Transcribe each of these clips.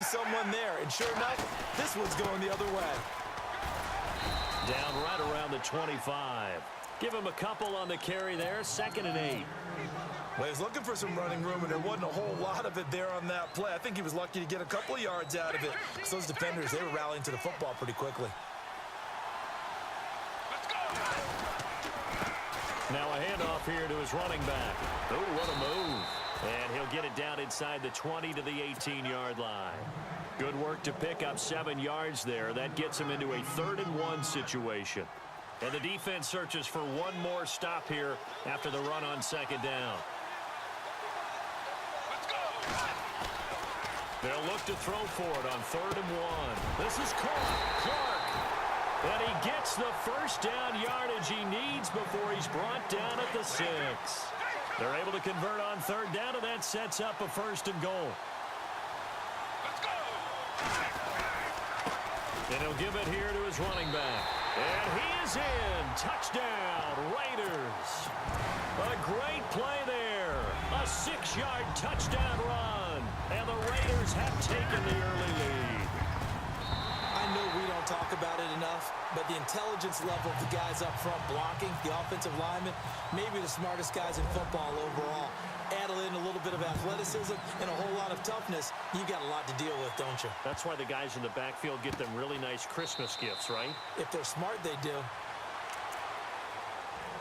someone there. And sure enough, this one's going the other way. Down right around the 25. Give him a couple on the carry there, 2nd and 8. Well, he was looking for some running room, and there wasn't a whole lot of it there on that play. I think he was lucky to get a couple of yards out of it, because those defenders, they were rallying to the football pretty quickly. Now a handoff here to his running back. Oh, what a move. And he'll get it down inside the 20 to the 18-yard line. Good work to pick up 7 yards there. That gets him into a 3rd and 1 situation. And the defense searches for one more stop here after the run on 2nd down. They'll look to throw for it on 3rd and 1. This is Clark. And he gets the first down yardage he needs before he's brought down at the 6. They're able to convert on 3rd down, and that sets up a 1st and goal. And he'll give it here to his running back. And he is in. Touchdown, Raiders. A great play there. A 6-yard touchdown run. And the Raiders have taken the early lead. I know we don't talk about it enough, but the intelligence level of the guys up front blocking, the offensive linemen, maybe the smartest guys in football overall. Add in a little bit of athleticism and a whole lot of toughness, you got a lot to deal with, don't you? That's why the guys in the backfield get them really nice Christmas gifts, right? If they're smart, they do.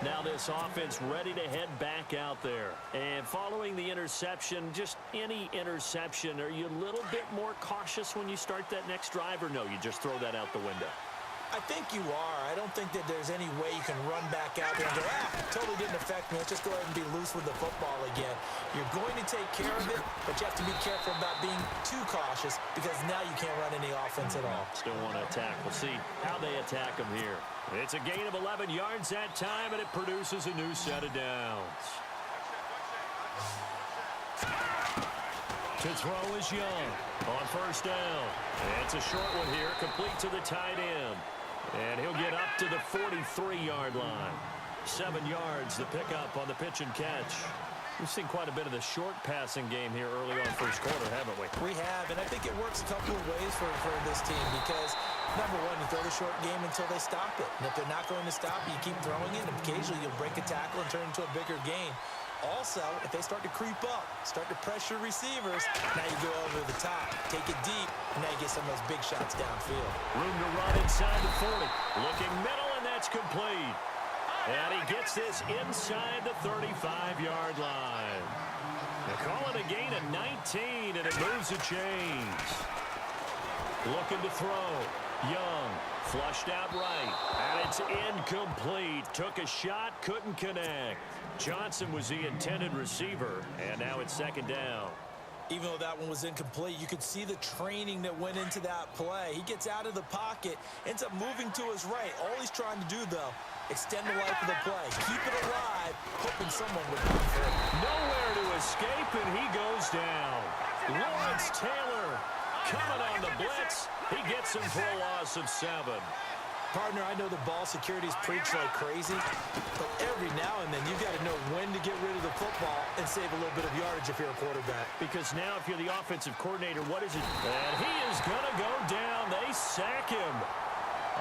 Now this offense ready to head back out there. And following the interception, just any interception, are you a little bit more cautious when you start that next drive, or no, you just throw that out the window? I think you are. I don't think that there's any way you can run back out there and go, totally didn't affect me. Let's just go ahead and be loose with the football again. You're going to take care of it, but you have to be careful about being too cautious, because now you can't run any offense at all. Still want to attack. We'll see how they attack them here. It's a gain of 11 yards that time, and it produces a new set of downs. To throw is Young on 1st down. It's a short one here, complete to the tight end. And he'll get up to the 43-yard line. 7 yards the pickup on the pitch and catch. We've seen quite a bit of the short passing game here early on 1st quarter, haven't we? We have, and I think it works a couple of ways for this team, because number one, you throw the short game until they stop it. And if they're not going to stop it, you keep throwing it, and occasionally you'll break a tackle and turn it into a bigger gain. Also, if they start to creep up, start to pressure receivers, now you go over the top, take it deep, and now you get some of those big shots downfield. Room to run inside the 40. Looking middle, and that's complete. And he gets this inside the 35-yard line. They call it a gain of 19, and it moves the chains. Looking to throw. Young, flushed out right, and it's incomplete. Took a shot, couldn't connect. Johnson was the intended receiver, and now it's 2nd down. Even though that one was incomplete, you could see the training that went into that play. He gets out of the pocket, ends up moving to his right. All he's trying to do, though, extend the life of the play. Keep it alive, hoping someone would come through. Nowhere to escape, and he goes down. Lawrence Taylor coming on the blitz. He gets him for a loss of 7. Partner, I know the ball security is preached like crazy, but every now and then you've got to know when to get rid of the football and save a little bit of yardage if you're a quarterback. Because now if you're the offensive coordinator, what is it? And he is going to go down. They sack him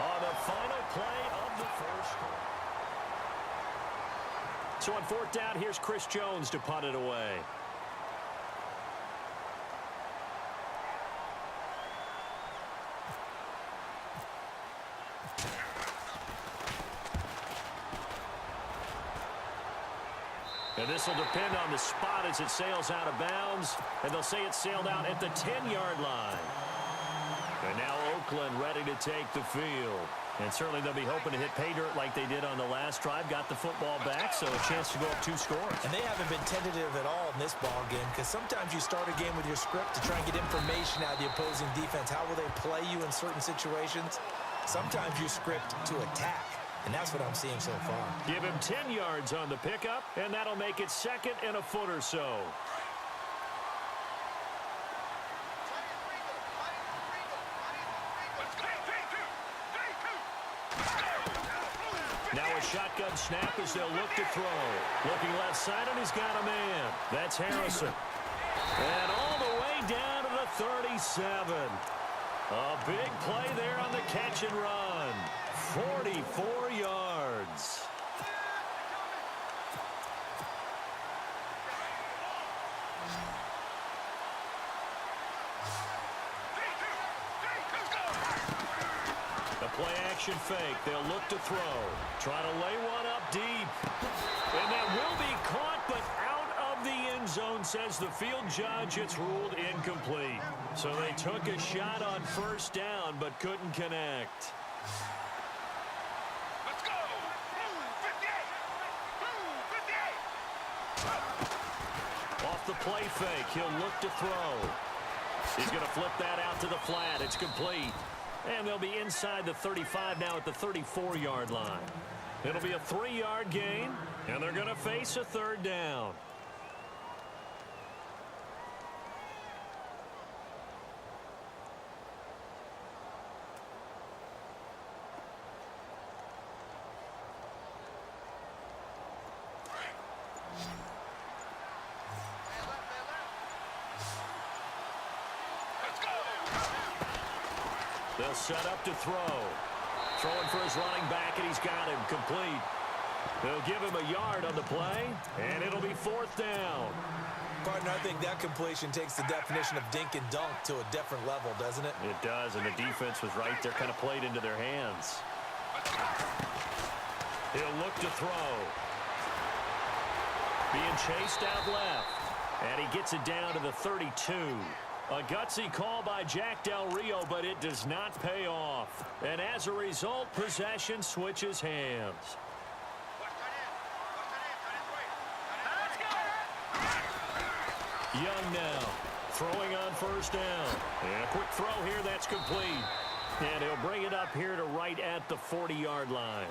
on the final play of the 1st quarter. So on 4th down, here's Chris Jones to punt it away. And this will depend on the spot as it sails out of bounds. And they'll say it sailed out at the 10-yard line. And now Oakland ready to take the field. And certainly they'll be hoping to hit pay dirt like they did on the last drive. Got the football back, so a chance to go up 2 scores. And they haven't been tentative at all in this ball game, because sometimes you start a game with your script to try and get information out of the opposing defense. How will they play you in certain situations? Sometimes you script to attack. And that's what I'm seeing so far. Give him 10 yards on the pickup, and that'll make it 2nd and a foot or so. Now a shotgun snap as they'll look to throw. Looking left side, and he's got a man. That's Harrison. And all the way down to the 30 37. A big play there on the catch and run. 44 yards. Play action fake. They'll look to throw. Try to lay one up deep. And that will be caught, but out of the end zone, says the field judge. It's ruled incomplete. So they took a shot on first down, but couldn't connect. Let's go! Move, 58! Move, 58! Off the play fake, he'll look to throw. He's going to flip that out to the flat. It's complete. And they'll be inside the 35 now at the 34-yard line. It'll be a 3-yard gain, and they're going to face a third down. They'll set up to throw. Throwing for his running back, and he's got him complete. They'll give him a yard on the play, and it'll be fourth down. Partner, I think that completion takes the definition of dink and dunk to a different level, doesn't it? It does, and the defense was right there, kind of played into their hands. He'll look to throw. Being chased out left, and he gets it down to the 32. A gutsy call by Jack Del Rio, but it does not pay off. And as a result, possession switches hands. Young now, throwing on first down. And a quick throw here, that's complete. And he'll bring it up here to right at the 40-yard line.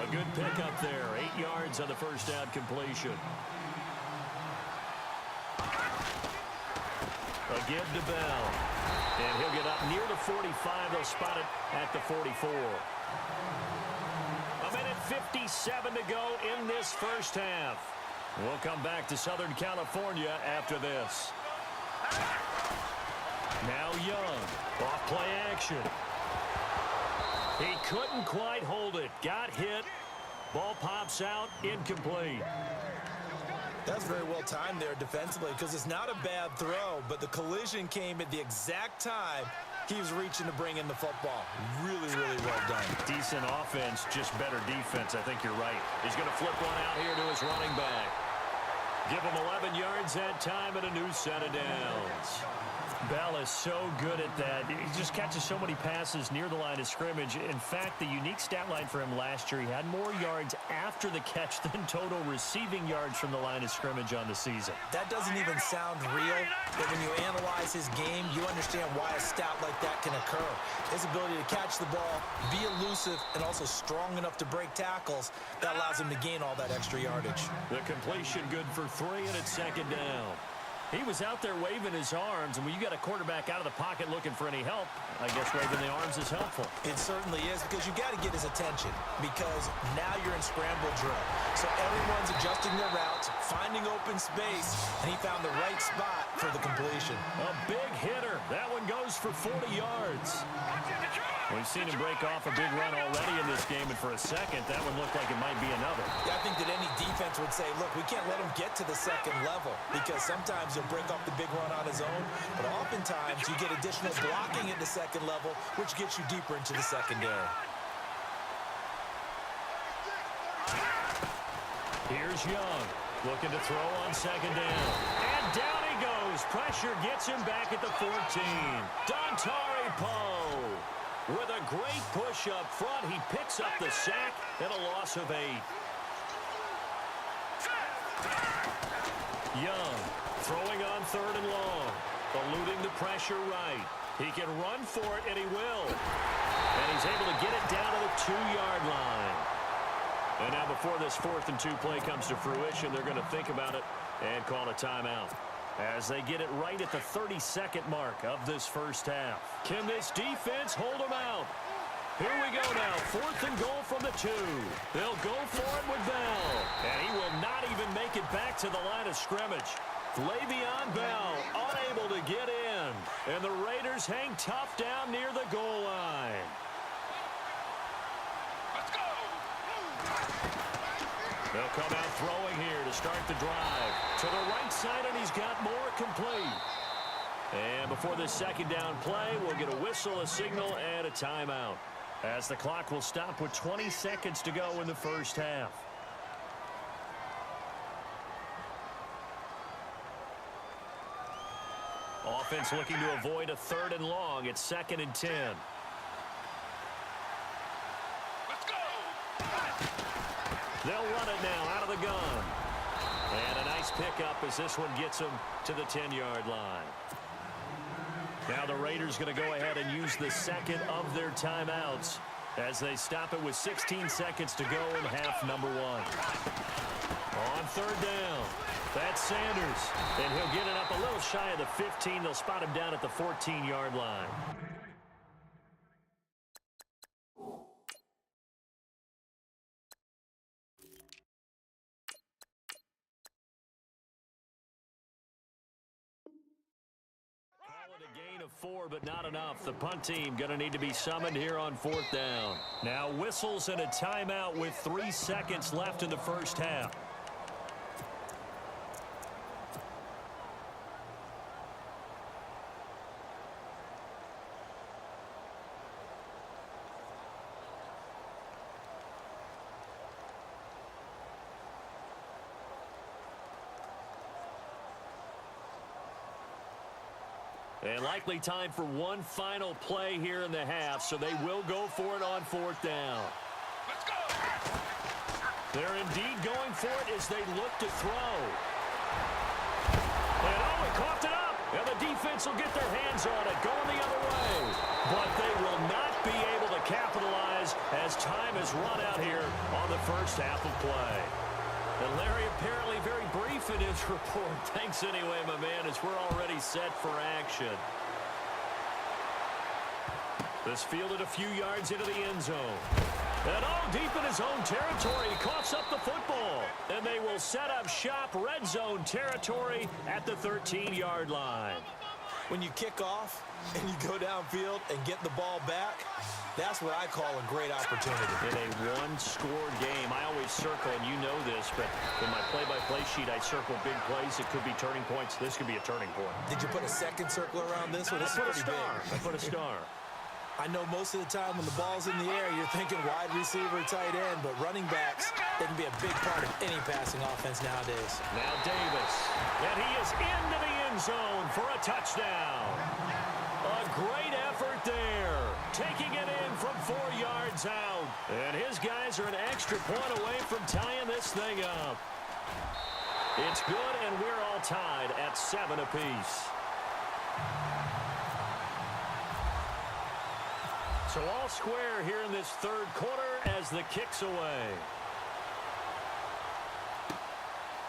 A good pickup there, 8 yards on the first down completion. A give to Bell. And he'll get up near the 45. They'll spot it at the 44. A minute 57 to go in this first half. We'll come back to Southern California after this. Now Young. Off play action. He couldn't quite hold it. Got hit. Ball pops out. Incomplete. That's very well timed there defensively because it's not a bad throw, but the collision came at the exact time he was reaching to bring in the football. Really, really well done. Decent offense, just better defense. I think you're right. He's going to flip one out here to his running back. Give him 11 yards that time and a new set of downs. Bell is so good at that. He just catches so many passes near the line of scrimmage. In fact, the unique stat line for him last year, he had more yards after the catch than total receiving yards from the line of scrimmage on the season. That doesn't even sound real, but when you analyze his game, you understand why a stat like that can occur. His ability to catch the ball, be elusive, and also strong enough to break tackles, that allows him to gain all that extra yardage. The completion good for 3, and it's second down. He was out there waving his arms, and when you got a quarterback out of the pocket looking for any help, I guess waving the arms is helpful. It certainly is, because you got to get his attention, because now you're in scramble drill. So everyone's adjusting their routes, finding open space, and he found the right spot for the completion. A big hitter. That one goes for 40 yards. We've seen him break off a big run already in this game, and for a second, that one looked like it might be another. Yeah, I think that any defense would say, look, we can't let him get to the second level, because sometimes he'll break off the big run on his own, but oftentimes you get additional blocking at the second level, which gets you deeper into the secondary. Here's Young, looking to throw on second down. And down he goes. Pressure gets him back at the 14. Dontari Poe. With a great push up front, he picks up the sack and a loss of 8. Young throwing on third and long, eluding the pressure right. He can run for it, and he will. And he's able to get it down to the 2-yard line. And now before this 4th and 2 play comes to fruition, they're going to think about it and call a timeout, as they get it right at the 32nd mark of this first half. Can this defense hold them out? Here we go now, 4th and goal from the 2. They'll go for it with Bell, and he will not even make it back to the line of scrimmage. Le'Veon Bell unable to get in. one. And the Raiders hang tough down near the goal line. Let's go. They'll come out throwing here to start the drive. To the right side, and he's got more complete. And before this second down play, we'll get a whistle, a signal, and a timeout, as the clock will stop with 20 seconds to go in the first half. Offense looking to avoid a 3rd and long. It's 2nd and 10. Let's go. They'll run it now out of the gun. And a nice pickup as this one gets them to the 10-yard line. Now the Raiders going to go ahead and use the second of their timeouts as they stop it with 16 seconds to go in half number 1. On 3rd down, that's Sanders. And he'll get it up a little shy of the 15. They'll spot him down at the 14-yard line. Gain of 4, but not enough. The punt team going to need to be summoned here on 4th down. Now whistles and a timeout with 3 seconds left in the first half. And likely time for one final play here in the half, so they will go for it on 4th down. Let's go. They're indeed going for it as they look to throw. And he coughed it up. And the defense will get their hands on it, going the other way. But they will not be able to capitalize as time has run out here on the first half of play. And Larry apparently very brief in his report. Thanks anyway, my man, as we're already set for action. This fielded a few yards into the end zone. And deep in his own territory, he coughs up the football. And they will set up shop, red zone territory at the 13-yard line. When you kick off and you go downfield and get the ball back, that's what I call a great opportunity. In a one-score game, I always circle, and you know this, but in my play-by-play sheet, I circle big plays. It could be turning points. This could be a turning point. Did you put a second circle around this one? I put a star. I put a star. I know most of the time when the ball's in the air, you're thinking wide receiver, tight end, but running backs, they can be a big part of any passing offense nowadays. Now Davis, and he is into the end zone for a touchdown. A great effort there, taking it in from 4 yards out. And his guys are an extra point away from tying this thing up. It's good, and we're all tied at 7 apiece. So all square here in this third quarter as the kick's away.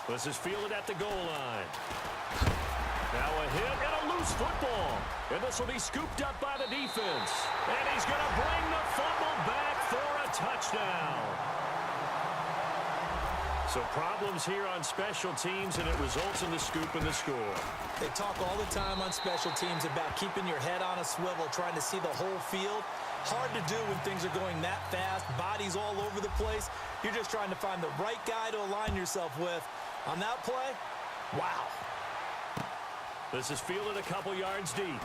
This is fielded at the goal line. Now a hit and a loose football. And this will be scooped up by the defense. And he's going to bring the fumble back for a touchdown. So problems here on special teams, and it results in the scoop and the score. They talk all the time on special teams about keeping your head on a swivel, trying to see the whole field. Hard to do when things are going that fast, bodies all over the place. You're just trying to find the right guy to align yourself with. On that play, wow. This is fielded a couple yards deep.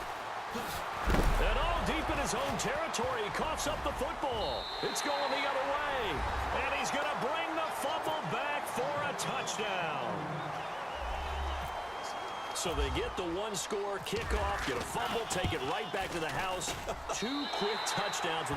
And deep in his own territory, he coughs up the football. It's going the other way. And he's going to bring the fumble back for a touchdown. So they get the one-score kickoff, get a fumble, take it right back to the house. 2 quick touchdowns.